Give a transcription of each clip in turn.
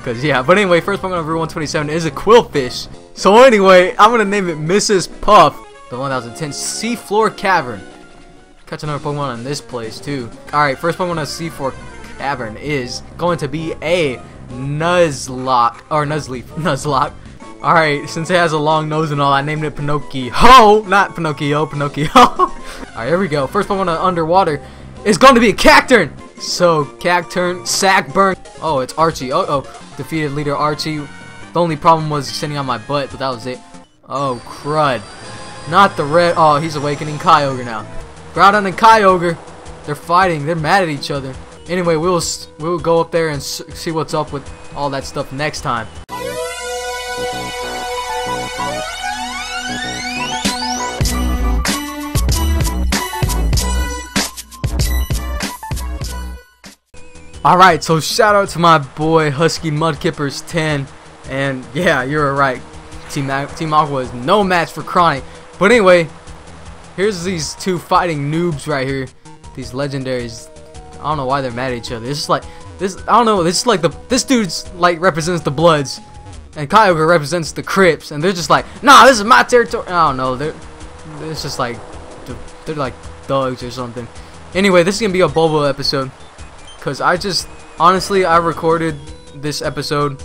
Cause yeah, but anyway, first Pokemon of Route 127 is a Quillfish. So anyway, I'm gonna name it Mrs. Puff. The 1010 Seafloor Cavern. Catch another Pokemon in this place too. Alright, first Pokemon of Seafloor Cavern is going to be a Nuzlocke. Or Nuzlocke. Alright, since it has a long nose and all, I named it Pinocchio. Not Pinocchio, Pinocchio. Alright, here we go. First Pokemon underwater is going to be a Cacturn. So, Cacturn, Sackburn. Oh, it's Archie. Oh, defeated leader Archie. The only problem was sitting on my butt, but that was it. Oh, crud. Not the red. Oh, he's awakening Kyogre now. Groudon and Kyogre. They're fighting. They're mad at each other. Anyway, we'll go up there and see what's up with all that stuff next time. Alright, so shout out to my boy Husky Mudkippers 10. And yeah, you're right. Team Aqua is no match for Chronic. But anyway, here's these two fighting noobs right here. These legendaries. I don't know why they're mad at each other. It's just like this. I don't know. This is like this dude's like represents the Bloods, and Kyogre represents the Crips, and they're just like, nah, this is my territory. I don't know. It's just like they're like thugs or something. Anyway, this is gonna be a Bobo episode. Cause honestly, I recorded this episode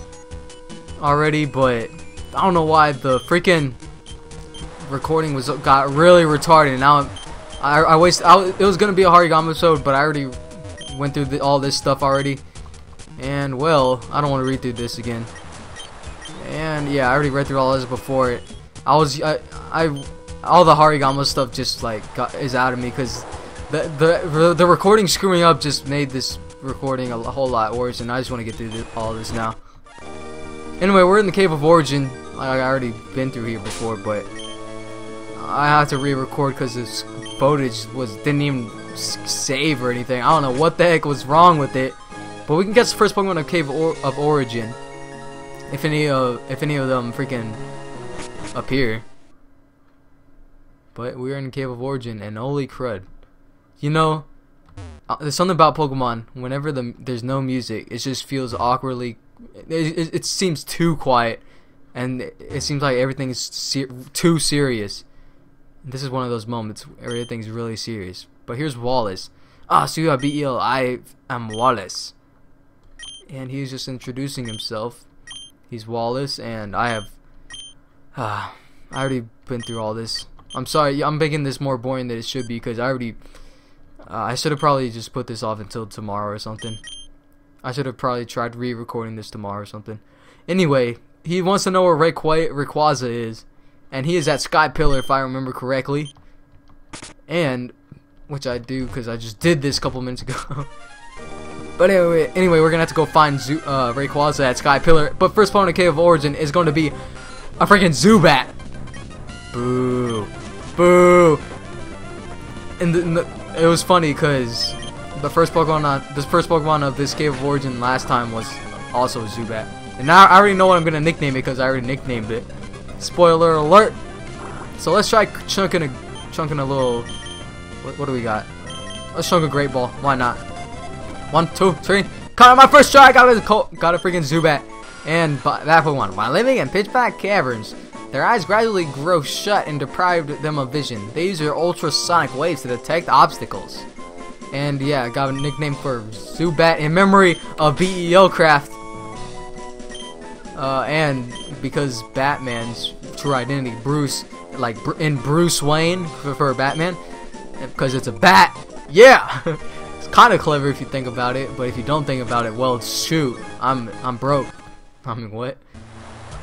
already, but I don't know why the freaking recording got really retarded. Now it was gonna be a Harigama episode, but I already went through all this stuff already, and well, I don't want to read through this again. And yeah, I already read through all this before it. All the Harigama stuff just like is out of me because the recording screwing up just made this recording a whole lot worse, and I just want to get through all this now. Anyway, we're in the Cave of Origin. I already been through here before, but I have to re-record because this footage didn't even save or anything. I don't know what the heck was wrong with it, but we can get the first Pokemon of Cave of Origin if any of them freaking appear. But we're in the Cave of Origin, and holy crud. You know, there's something about Pokemon, whenever there's no music, it just feels awkwardly, it seems too quiet, and it seems like everything is too serious. This is one of those moments where everything's really serious. But here's Wallace. So you have BEL, I am Wallace. And he's just introducing himself. He's Wallace, and I already been through all this. I'm sorry, I'm making this more boring than it should be, because I should have probably just put this off until tomorrow or something. I should have probably tried re-recording this tomorrow or something. Anyway, he wants to know where Rayquaza is. And he is at Sky Pillar, if I remember correctly. And, which I do, because I just did this a couple minutes ago. But anyway, we're going to have to go find Rayquaza at Sky Pillar. But first Pokemon Cave of Origin is going to be a freaking Zubat. Boo. Boo. And it was funny because the first Pokemon of this Cave of Origin last time was also Zubat. And now I already know what I'm gonna nickname it because I already nicknamed it. Spoiler alert. So let's try chunking a little. What do we got? Let's chunk a Great Ball. Why not? 1, 2, 3. Caught it my first try. Got a freaking Zubat. And that Pokemon. While living in pitch black caverns, their eyes gradually grow shut and deprive them of vision. They use their ultrasonic waves to detect obstacles. And yeah, I got a nickname for Zubat in memory of BEL Craft. And because Batman's true identity, Bruce, like in Bruce Wayne for Batman, because it's a bat. Yeah, it's kind of clever if you think about it, but if you don't think about it, well, shoot, I'm broke. I mean, what?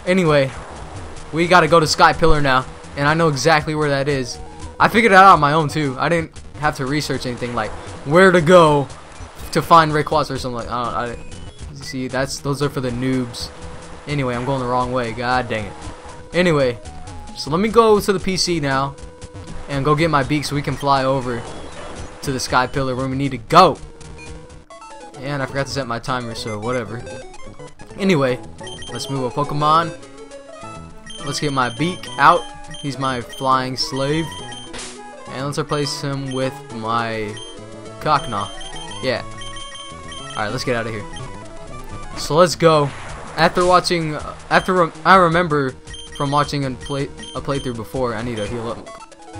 Anyway, we gotta go to Sky Pillar now, and I know exactly where that is. I figured it out on my own too. I didn't have to research anything like where to go to find Rayquaza or something like. I don't. See, those are for the noobs. Anyway, I'm going the wrong way. God dang it. Anyway, so let me go to the PC now and go get my beak so we can fly over to the Sky Pillar where we need to go. And I forgot to set my timer, so whatever. Anyway, let's move a Pokemon. Let's get my beak out. He's my flying slave. And let's replace him with my Cocknaw. Yeah. Alright, let's get out of here. So let's go. After watching, I remember from watching a playthrough before. I need to heal up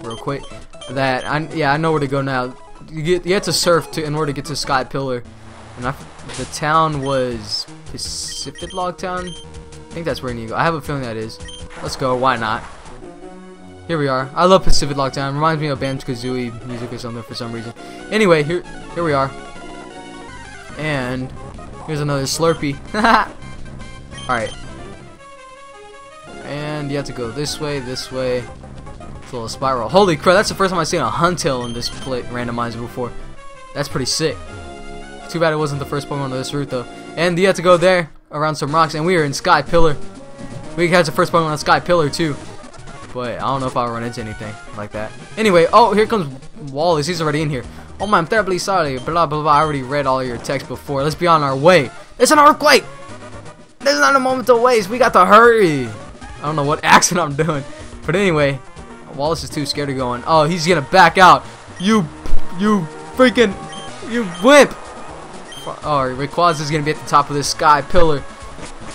real quick. That I know where to go now. You have to surf in order to get to Sky Pillar, and the town was Pacific Log Town. I think that's where you go. I have a feeling that is. Let's go. Why not? Here we are. I love Pacific Log Town. Reminds me of Banjo-Kazooie music or something for some reason. Anyway, here we are. And here's another Slurpee. Alright. And you have to go this way, this way. It's a little spiral. Holy crap, that's the first time I've seen a Huntail in this randomizer before. That's pretty sick. Too bad it wasn't the first Pokemon on this route though. And you have to go there around some rocks, and we are in Sky Pillar. We catch the first Pokemon on Sky Pillar too. But I don't know if I'll run into anything like that. Anyway, oh, here comes Wallace. He's already in here. Oh my, I'm terribly sorry. Blah, blah, blah. I already read all your text before. Let's be on our way. There's an earthquake. There's not a moment to waste. We got to hurry. I don't know what accent I'm doing. But anyway, Wallace is too scared of going. Oh, he's going to back out. You freaking, you wimp. Oh, Rayquaza is going to be at the top of this Sky Pillar.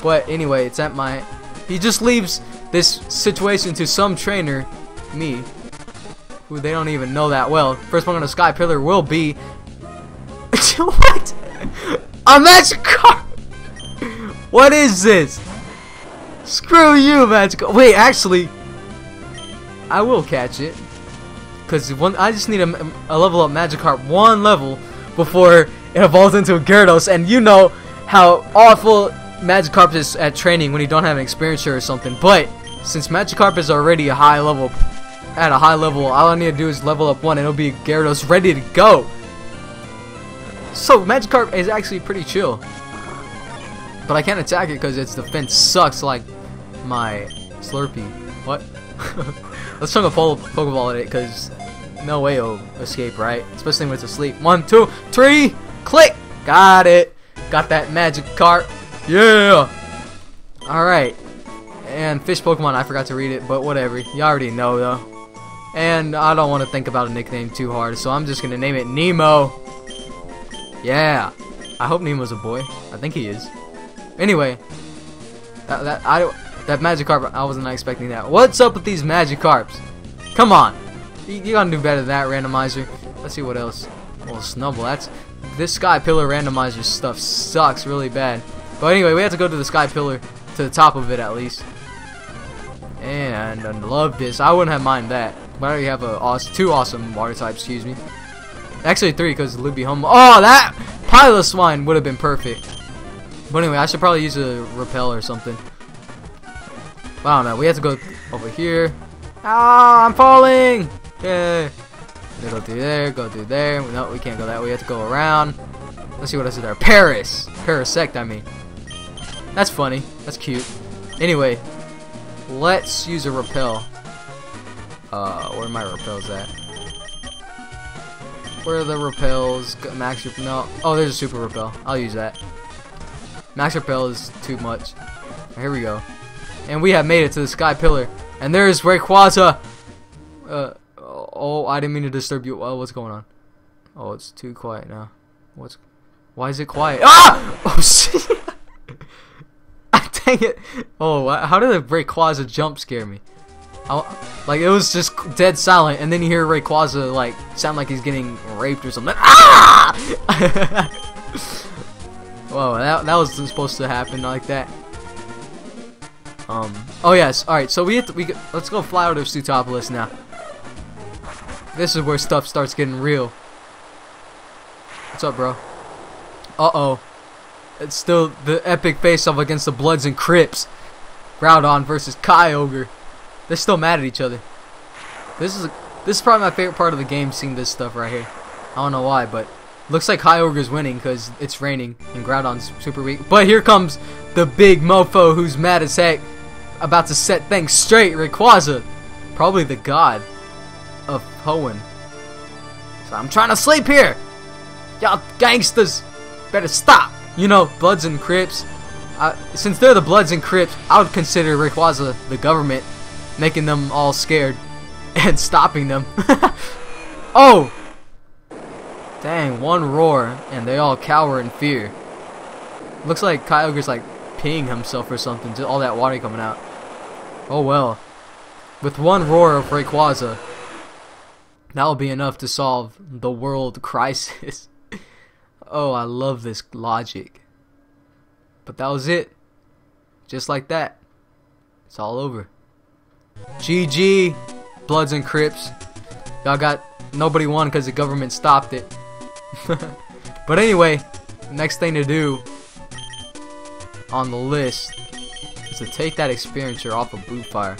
But anyway, it's at my... He just leaves this situation to some trainer, me, who they don't even know that well. First one on the Sky Pillar will be... What? A Magikarp! What is this? Screw you, Magikarp. Wait, actually, I will catch it. Because I just need a level up Magikarp, one level, before it evolves into a Gyarados. And you know how awful Magikarp is at training when you don't have an experience or something. But since Magikarp is already a high level, all I need to do is level up one and it'll be Gyarados ready to go. So Magikarp is actually pretty chill. But I can't attack it because its defense sucks like my Slurpee. What? Let's chunk a Pokeball at it because no way it'll escape, right? Especially when it's asleep. 1, 2, 3, click! Got it. Got that Magikarp. Yeah! Alright. And fish Pokemon, I forgot to read it, but whatever. You already know though. And I don't want to think about a nickname too hard, so I'm just going to name it Nemo. Yeah. I hope Nemo's a boy. I think he is. Anyway. That Magikarp, I wasn't expecting that. What's up with these Magikarps? Come on. You gotta do better than that, randomizer. Let's see what else. Oh, Snubble. This Sky Pillar randomizer stuff sucks really bad. But anyway, we have to go to the Sky Pillar, to the top of it at least. And I love this. I wouldn't have minded that. But I already have two awesome water types, excuse me. Actually 3 because Luby Hum. Oh, that Piloswine would have been perfect. But anyway, I should probably use a Repel or something. But I don't know. We have to go over here. Ah, I'm falling! Yay. Go through there, go through there. No, we can't go that way. We have to go around. Let's see what else is there. Parasect, I mean. That's funny. That's cute. Anyway, let's use a Repel. Where are my Repels at? Where are the Repels? Max Repel? No. Oh, there's a Super Repel. I'll use that. Max Repel is too much. Here we go. And we have made it to the Sky Pillar. And there's Rayquaza. Oh, I didn't mean to disturb you. Oh, what's going on? Oh, it's too quiet now. Why is it quiet? Ah! Oh, shit. Dang it. Oh, how did the Rayquaza jump scare me? Like, it was just dead silent, and then you hear Rayquaza, like, sound like he's getting raped or something. Ah! Whoa, that wasn't supposed to happen like that. Oh yes, alright, so let's go fly out of Sutopolis now. This is where stuff starts getting real. What's up, bro? Uh-oh. It's still the epic face-off against the Bloods and Crips. Groudon versus Kyogre. They're still mad at each other. This is probably my favorite part of the game, seeing this stuff right here. I don't know why, but looks like Kyogre's winning because it's raining and Groudon's super weak. But here comes the big mofo who's mad as heck, about to set things straight. Rayquaza, probably the god of Hoenn. So I'm trying to sleep here. Y'all gangsters better stop. You know, Bloods and Crips. Since they're the Bloods and Crips, I would consider Rayquaza the government, making them all scared and stopping them. Oh! Dang, one roar and they all cower in fear. Looks like Kyogre's like peeing himself or something. Just all that water coming out. Oh well. With one roar of Rayquaza, that'll be enough to solve the world crisis. Oh, I love this logic. But that was it. Just like that. It's all over. GG, Bloods and Crips. Y'all got nobody won because the government stopped it. But anyway, next thing to do on the list is to take that experiencer off of Bootfire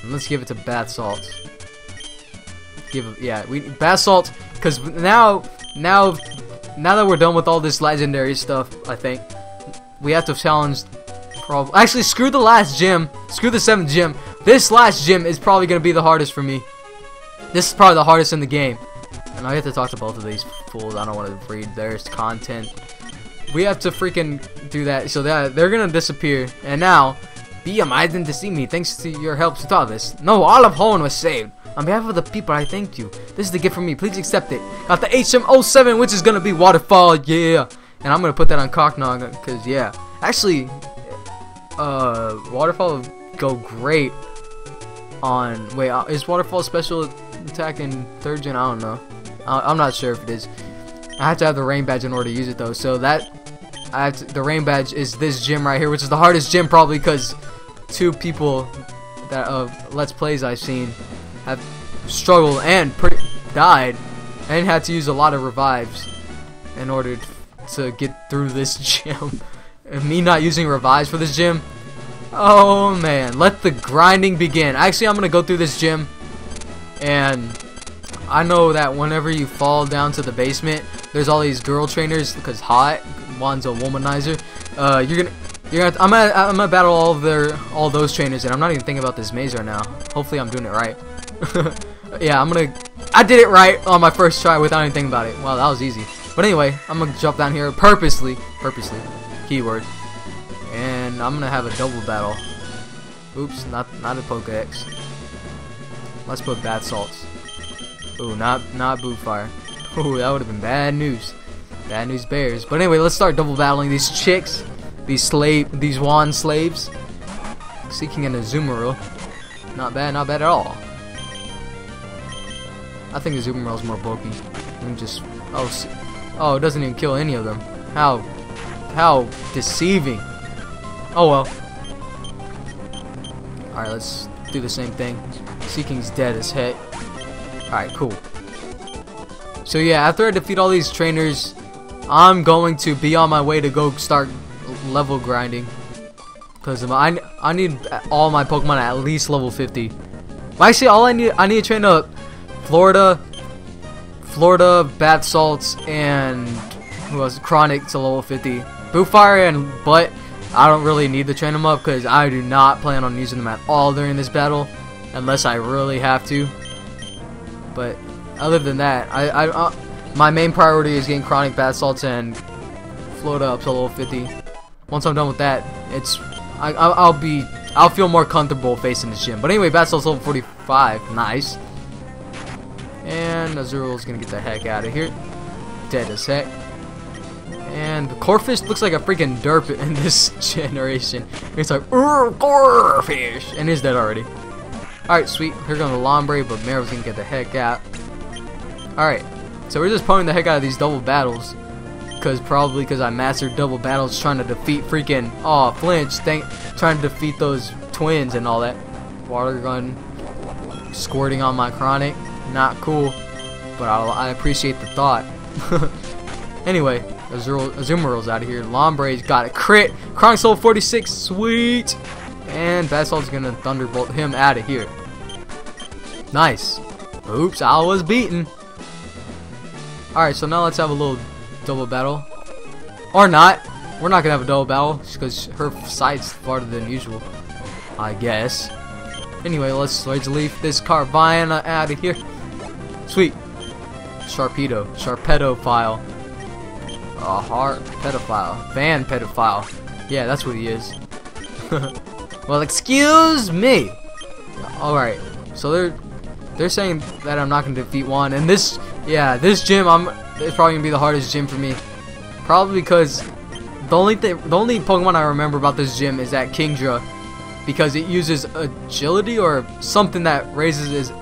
and let's give it to Bath Salts. Bath Salt, because now that we're done with all this legendary stuff, I think we have to challenge. Actually, screw the last gym. Screw the 7th gym. This last gym is probably gonna be the hardest for me. This is probably the hardest in the game. And I have to talk to both of these fools. I don't want to read their content. We have to freaking do that so that they're gonna disappear. And now, be amazing to see me. Thanks to your help to all this. No, all of Hoenn was saved. On behalf of the people, I thank you. This is the gift from me. Please accept it. Got the HM07, which is gonna be Waterfall. Yeah. And I'm gonna put that on Cocknog because yeah. Actually, Waterfall would go great on. Wait, is Waterfall special attack in 3rd gen? I don't know. I'm not sure if it is. I have to have the rain badge in order to use it though. So that the rain badge is this gym right here, which is the hardest gym probably because 2 people that Let's Plays I've seen have struggled and died and had to use a lot of revives in order to get through this gym. And me not using revives for this gym. Oh man, let the grinding begin. Actually, I'm gonna go through this gym, and I know that whenever you fall down to the basement, there's all these girl trainers because hot. One's a womanizer. I'm gonna battle all those trainers, and I'm not even thinking about this maze right now. Hopefully, I'm doing it right. Yeah, I did it right on my first try without even thinking about it. Wow, that was easy. But anyway, I'm gonna jump down here purposely, keyword, and I'm gonna have a double battle. Oops, not a Pokedex. Let's put Bath Salts. Ooh, not Bootfire. Ooh, that would have been bad news. Bad news bears. But anyway, let's start double battling these chicks, these wand slaves. Seeking an Azumarill. Not bad at all. I think Azumarill is more bulky. Oh, it doesn't even kill any of them. How deceiving. Oh well. Alright, let's do the same thing. Seeking's dead as heck. Alright, cool. So yeah, after I defeat all these trainers, I'm going to be on my way to go start level grinding. Because I need all my Pokemon at least level 50. Well, actually, I need to train up Florida, Bath Salts, and who else? Chronic to level 50. Bootfire and Butt, I don't really need to train them up because I do not plan on using them at all during this battle, unless I really have to. But other than that, my main priority is getting Chronic, Bath Salts, and Florida up to level 50. Once I'm done with that, I'll feel more comfortable facing this gym. But anyway, Bath Salts level 45, nice. And Azurill's gonna get the heck out of here. Dead as heck. And the Corphish looks like a freaking derp in this generation. It's like, Corphish! And he's dead already. Alright, sweet. Here comes the Lombre, but Meryl's gonna get the heck out. Alright, so we're just pulling the heck out of these double battles. Probably because I mastered double battles trying to defeat freaking, flinch, trying to defeat those twins and all that. Water gun squirting on my Chronic. Not cool, but I appreciate the thought. Anyway, Azumarill's out of here. Lombre's got a crit. Chronic Soul 46, sweet. And Bath Salt's gonna Thunderbolt him out of here. Nice. Oops, I was beaten. Alright, so now let's have a little double battle. Or not. We're not gonna have a double battle because her sight's farther than usual, I guess. Anyway, let's leave this Carvana out of here. Sweet. Sharpedophile. A heart pedophile. Van pedophile. Yeah, that's what he is. Well, excuse me. Alright, so they're saying that I'm not gonna defeat one, and this gym it's probably gonna be the hardest gym for me. Probably because The only Pokemon I remember about this gym is that Kingdra, because it uses agility or something that raises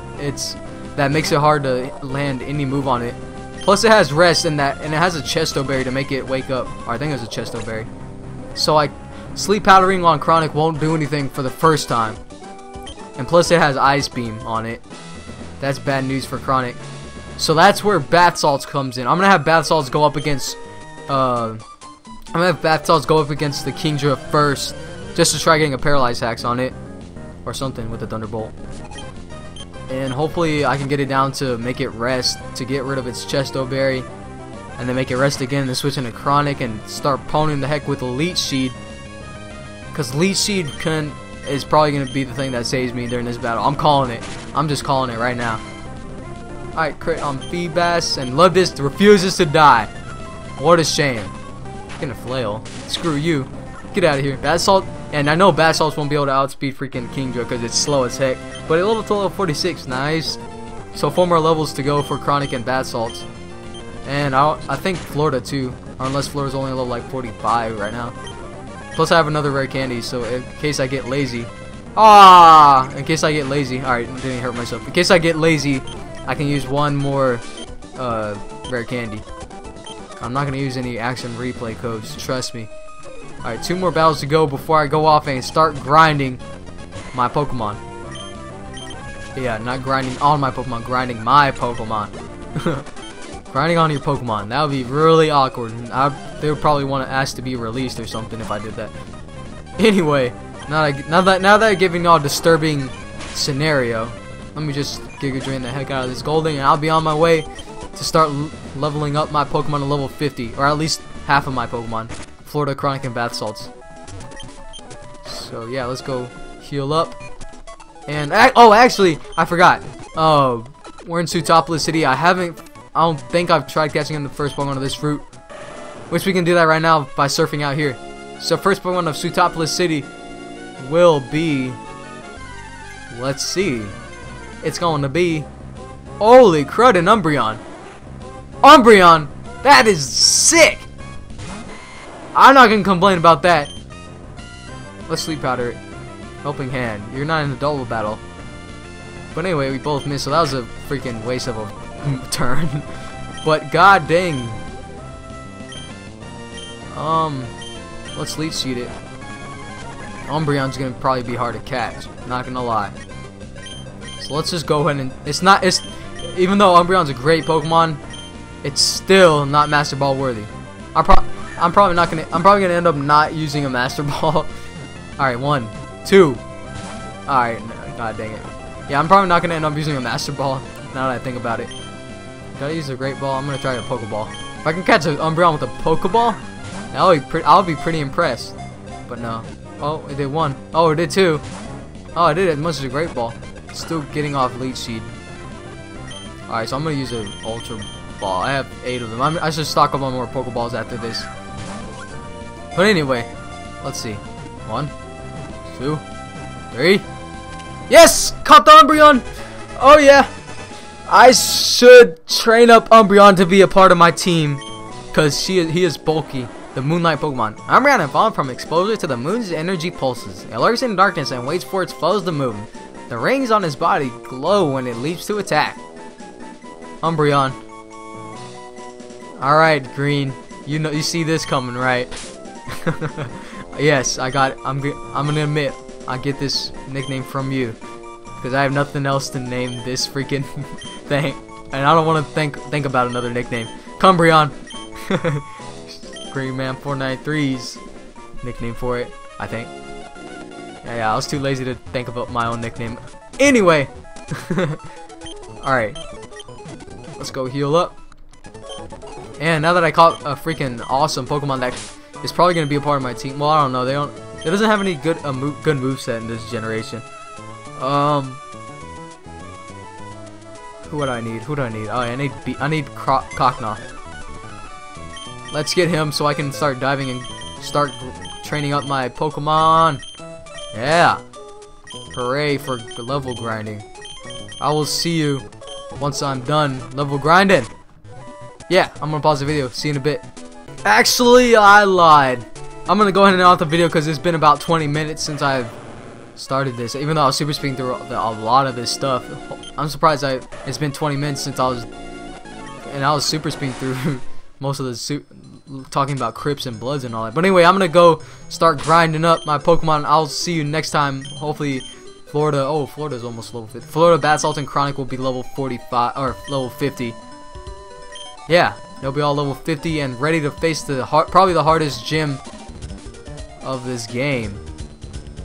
that makes it hard to land any move on it. Plus it has rest and it has a Chesto Berry to make it wake up. Or I think it was a Chesto Berry. So like sleep powdering on Chronic won't do anything for the first time. And plus it has Ice Beam on it. That's bad news for Chronic. So that's where Bath Salts comes in. I'm gonna have Bath Salts go up against the Kingdra first, just to try getting a Paralyze Hacks on it or something with the Thunderbolt. And hopefully I can get it down to make it rest, to get rid of its Chesto Berry, and then make it rest again, then switch into Chronic and start poning the heck with a Leech Seed, because Leech Seed is probably going to be the thing that saves me during this battle. I'm calling it. I'm just calling it right now. Alright, crit on Feebas, and Lovetis refuses to die. What a shame. Gonna flail. Screw you. Get out of here. Bath Salt, and I know Bath Salts won't be able to outspeed freaking Kingdra because it's slow as heck. But it leveled to level 46. Nice. So 4 more levels to go for Chronic and Bath Salts. And I think Florida too. Or unless Florida's only level like 45 right now. Plus I have another rare candy, so in case I get lazy. In case I get lazy. Alright, didn't hurt myself. In case I get lazy, I can use one more rare candy. I'm not going to use any action replay codes, trust me. Alright, 2 more battles to go before I go off and start grinding my Pokemon. Yeah, not grinding on my Pokemon, grinding my Pokemon. Grinding on your Pokemon, that would be really awkward. They would probably want to ask to be released or something if I did that. Anyway, now that I'm giving y'all a disturbing scenario, let me just Giga Drain the heck out of this Golding, and I'll be on my way to start leveling up my Pokemon to level 50, or at least half of my Pokemon. Florida, Chronic, and Bath Salts. So yeah, let's go heal up. And oh, actually, I forgot. We're in Sootopolis City. I don't think I've tried catching in the first Pokemon of this route, which we can do that right now by surfing out here. So first Pokemon of Sootopolis City will be, let's see, it's going to be, holy crud, an Umbreon. Umbreon, that is sick. I'm not gonna complain about that. Let's Sleep Powder it. Helping Hand. You're not in a double battle. But anyway, we both missed, so that was a freaking waste of a turn. But god dang. Let's Leech Seed it. Umbreon's gonna probably be hard to catch. Not gonna lie. So let's just go ahead and even though Umbreon's a great Pokemon, it's still not Master Ball worthy. I'm probably gonna end up not using a Master Ball. Alright, 1, 2. Alright, god dang it. Yeah, I'm probably not gonna end up using a Master Ball now that I think about it. Gotta use a Great Ball. I'm gonna try a Pokeball. If I can catch an Umbreon with a Pokeball, I'll be pretty impressed. But no. Oh, it did 1. Oh, it did 2. Oh, it did as much as a Great Ball. Still getting off Leech Seed. Alright, so I'm gonna use an Ultra Ball. I have 8 of them. I should stock up on more Pokeballs after this. But anyway, let's see. 1, 2, 3. Yes! Caught the Umbreon! Oh yeah! I should train up Umbreon to be a part of my team, because he is bulky. The Moonlight Pokemon. Umbreon evolved from exposure to the moon's energy pulses. It lurks in darkness and waits for its foes to move. The rings on his body glow when it leaps to attack. Umbreon. Alright, Green. You see this coming, right? Yes, I got it. I'm gonna admit, I get this nickname from you, because I have nothing else to name this freaking thing, and I don't want to think about another nickname. Cumbreon. Green Man 493's nickname for it, I think. Yeah, I was too lazy to think about my own nickname. Anyway, alright, let's go heal up. And now that I caught a freaking awesome Pokemon that is probably gonna be a part of my team. Well, I don't know. It doesn't have any good moveset in this generation. Who would I need? Who do I need? Oh, I need Cocknaw. Let's get him so I can start diving and start training up my Pokemon. Yeah. Hooray for level grinding. I will see you once I'm done level grinding. Yeah, I'm gonna pause the video. See you in a bit. Actually, I lied. I'm gonna go ahead and end off the video because it's been about 20 minutes since I've started this. Even though I was super speeding through a lot of this stuff, I'm surprised it's been 20 minutes since I was super speeding through most of the talking about Crips and Bloods and all that. But anyway, I'm gonna go start grinding up my Pokemon. I'll see you next time. Hopefully, Florida. Oh, Florida's almost level 50. Florida Basalt and Chronic will be level 45 or level 50. Yeah, they'll be all level 50 and ready to face probably the hardest gym of this game.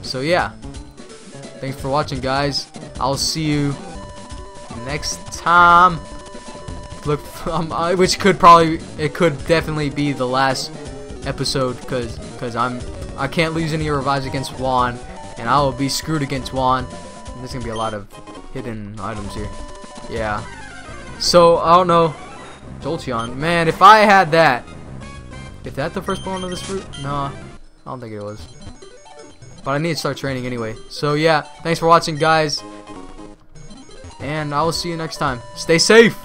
So yeah, thanks for watching, guys. I'll see you next time. Look, which could definitely be the last episode because I can't lose any revives against Juan, and I will be screwed against Juan. And there's gonna be a lot of hidden items here. Yeah. So I don't know. Jolteon, man, if I had that, is that the first Pokemon of this route? No, I don't think it was. But I need to start training anyway. So yeah, thanks for watching, guys, and I will see you next time. Stay safe.